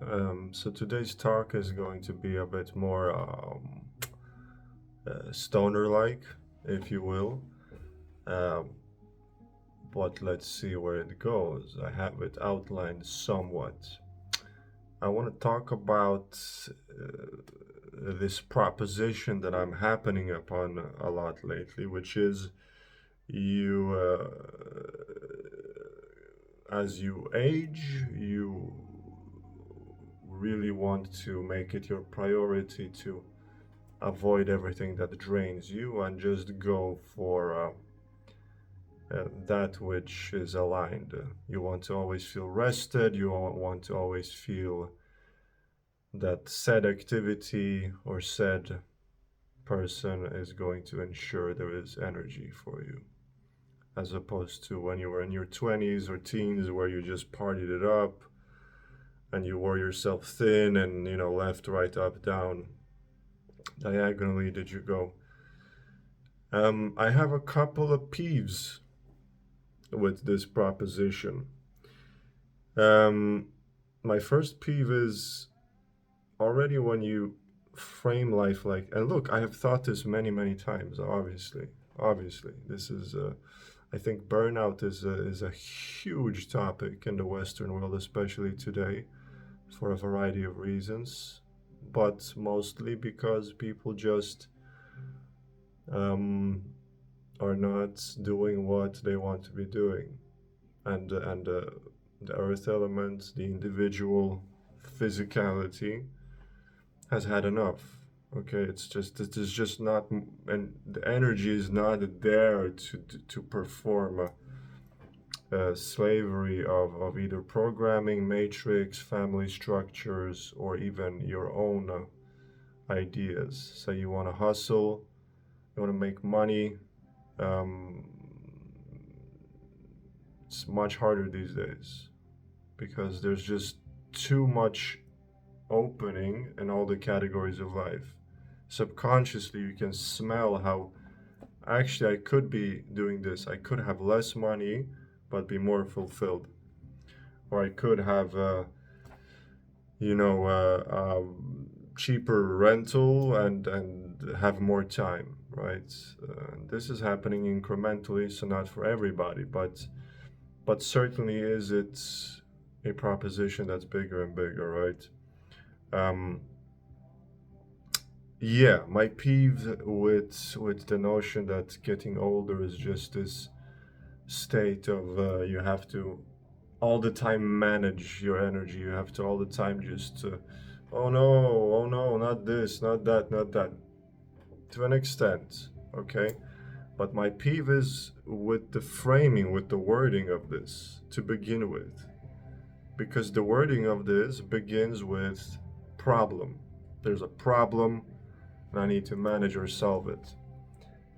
So today's talk is going to be a bit more stoner-like, if you will. Um, but let's see where it goes. I have it outlined somewhat. I want to talk about this proposition that I'm happening upon a lot lately, which is you, as you age, you really want to make it your priority to avoid everything that drains you and just go for that which is aligned. You want to always feel rested, you want to always feel that said activity or said person is going to ensure there is energy for you. As opposed to when you were in your 20s or teens where you just partied it up and you wore yourself thin and, left, right, up, down, diagonally did you go. I have a couple of peeves with this proposition. Um, my first peeve is already when you frame life like, and look, I have thought this many, many times. Obviously, this is. I think burnout is a huge topic in the Western world, especially today, for a variety of reasons, but mostly because people just um, are not doing what they want to be doing, and the earth element, the individual physicality, has had enough. Okay, it is just not, and the energy is not there to perform slavery of either programming, matrix, family structures, or even your own ideas. So you want to hustle, you want to make money. Um, it's much harder these days because there's just too much opening in all the categories of life. Subconsciously, you can smell how actually I could be doing this. I could have less money, but be more fulfilled. Or I could have, you know, cheaper rental and have more time, right? This is happening incrementally, so not for everybody, but certainly is it a proposition that's bigger and bigger, right? Um, yeah, my peeve with the notion that getting older is just this state of you have to all the time manage your energy. You have to all the time just oh no, not this, not that, not that. To an extent, okay. But my peeve is with the framing, with the wording of this to begin with, because the wording of this begins with problem. There's a problem and I need to manage or solve it.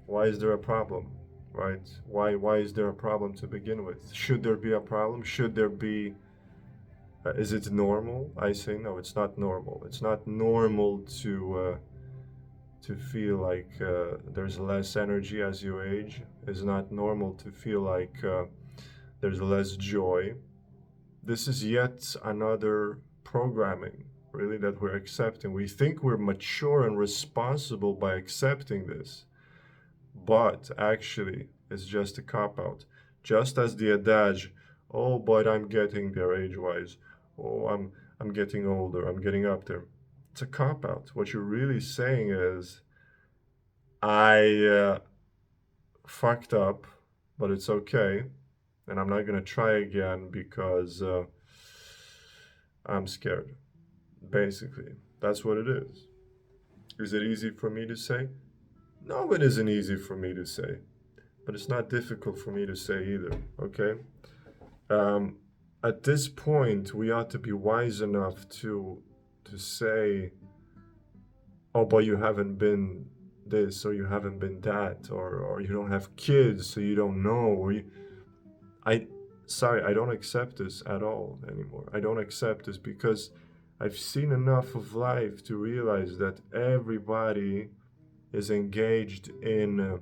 Why is there a problem? Right? Why is there a problem to begin with? Should there be a problem? Should there be is it normal? I say no, it's not normal. It's not normal to feel like there's less energy as you age. It's not normal to feel like there's less joy. This is yet another programming, really, that we're accepting. We think we're mature and responsible by accepting this, but actually, it's just a cop out. Just as the adage, "Oh, but I'm getting there age-wise. Oh, I'm getting older. I'm getting up there." It's a cop out. What you're really saying is, "I fucked up, but it's okay, and I'm not gonna try again because I'm scared." Basically, that's what it is. Is it easy for me to say? No, it isn't easy for me to say, but it's not difficult for me to say either. Okay. Um, at this point, we ought to be wise enough to say, "Oh, but you haven't been this, or you haven't been that, or you don't have kids, so you don't know." I, sorry, I don't accept this at all anymore. I don't accept this because I've seen enough of life to realize that everybody is engaged in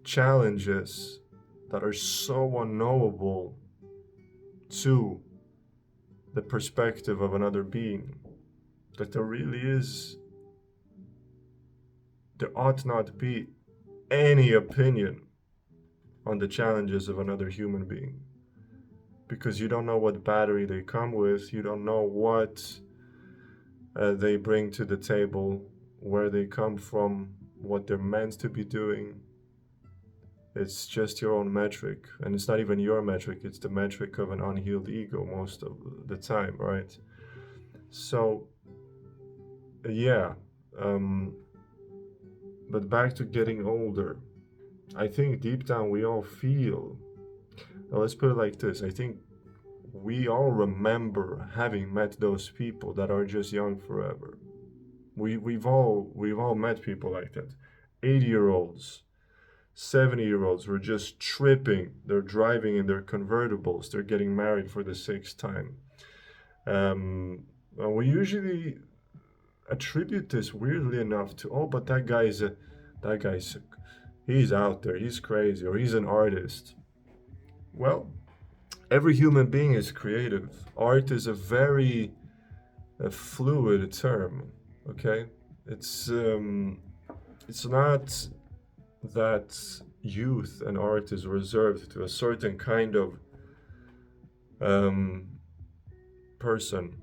challenges that are so unknowable to the perspective of another being, that there ought not be any opinion on the challenges of another human being, because you don't know what battery they come with, you don't know what they bring to the table, where they come from, what they're meant to be doing. It's just your own metric, and it's not even your metric, it's the metric of an unhealed ego most of the time, right? So, yeah, um, but back to getting older. I think deep down we all feel, well, let's put it like this, I think we all remember having met those people that are just young forever. We've all met people like that. 80-year-olds, 70-year-olds were just tripping. They're driving in their convertibles. They're getting married for the sixth time. And we usually attribute this weirdly enough to, oh, but that guy's he's out there, he's crazy, or he's an artist. Well, every human being is creative. Art is a very fluid term. Okay, it's not that youth and art is reserved to a certain kind of um, person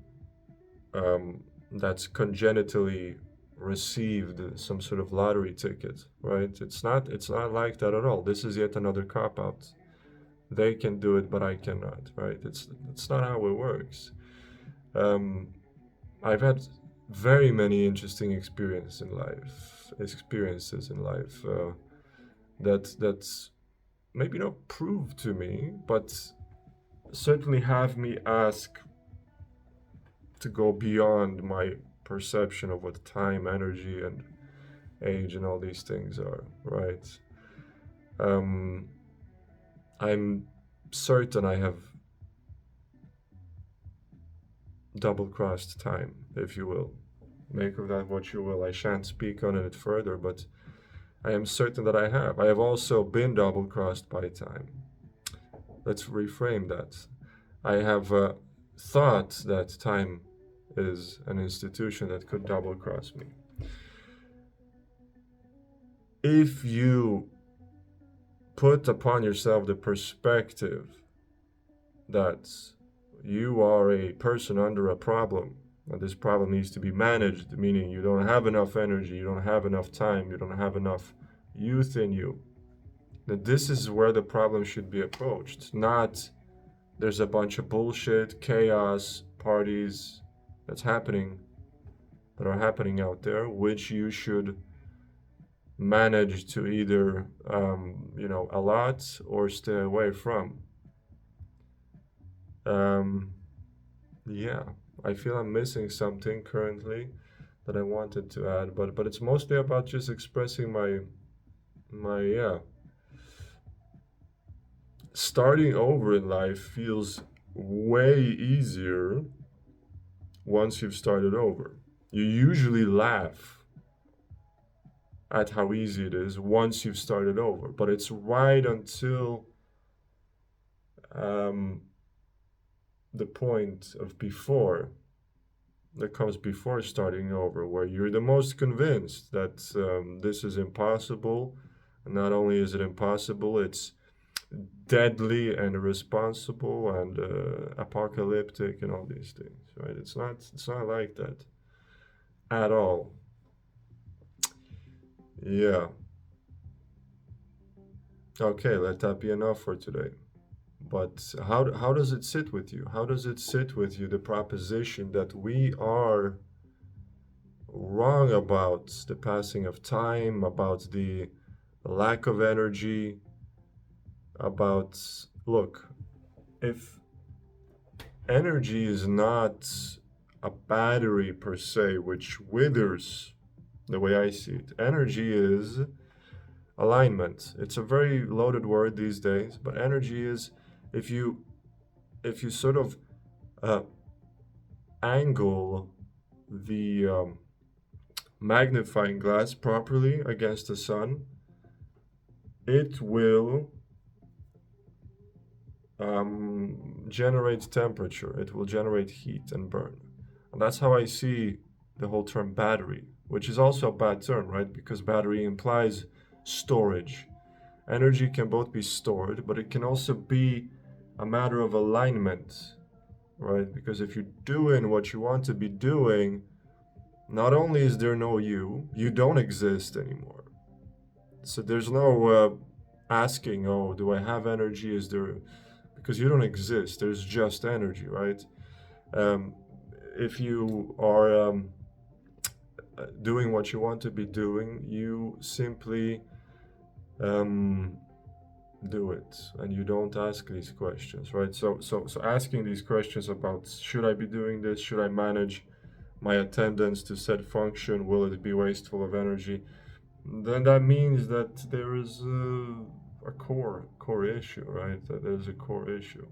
that's congenitally received some sort of lottery ticket, right? It's not like that at all. This is yet another cop out. They can do it, but I cannot, right? It's not how it works. Um, I've had very many interesting experiences in life that's maybe not proved to me, but certainly have me ask to go beyond my perception of what time, energy, and age and all these things are, right? Um, I'm certain I have double crossed time, if you will. Make of that what you will. I shan't speak on it further, but I am certain that I have. I have also been double crossed by time. Let's reframe that. I have thought that time is an institution that could double cross me. If you put upon yourself the perspective that you are a person under a problem, and this problem needs to be managed, meaning you don't have enough energy, you don't have enough time, you don't have enough youth in you, then this is where the problem should be approached. Not there's a bunch of bullshit, chaos, parties that are happening out there, which you should manage to either, allot or stay away from. Yeah, I feel I'm missing something currently that I wanted to add, but it's mostly about just expressing my yeah. Starting over in life feels way easier once you've started over. You usually laugh at how easy it is once you've started over, but it's right until the point of before that comes before starting over, where you're the most convinced that this is impossible. And not only is it impossible, it's deadly and irresponsible and apocalyptic and all these things, right? It's not like that at all. Yeah. Okay, let that be enough for today. But how does it sit with you? How does it sit with you, the proposition that we are wrong about the passing of time, about the lack of energy, about, look, if energy is not a battery per se, which withers the way I see it, energy is alignment. It's a very loaded word these days, but energy is if you sort of uh, angle the magnifying glass properly against the sun, it will generate temperature, it will generate heat and burn. And that's how I see the whole term battery, which is also a bad term, right? Because battery implies storage. Energy can both be stored, but it can also be a matter of alignment, right? Because if you're doing what you want to be doing, not only is there no you, you don't exist anymore. So there's no asking, oh, do I have energy? Is there, because you don't exist, there's just energy, right? Um, if you are doing what you want to be doing, you simply um, do it, and you don't ask these questions, right? So asking these questions about should I be doing this? Should I manage my attendance to said function? Will it be wasteful of energy? Then that means that there is a core issue, right? That there's a core issue.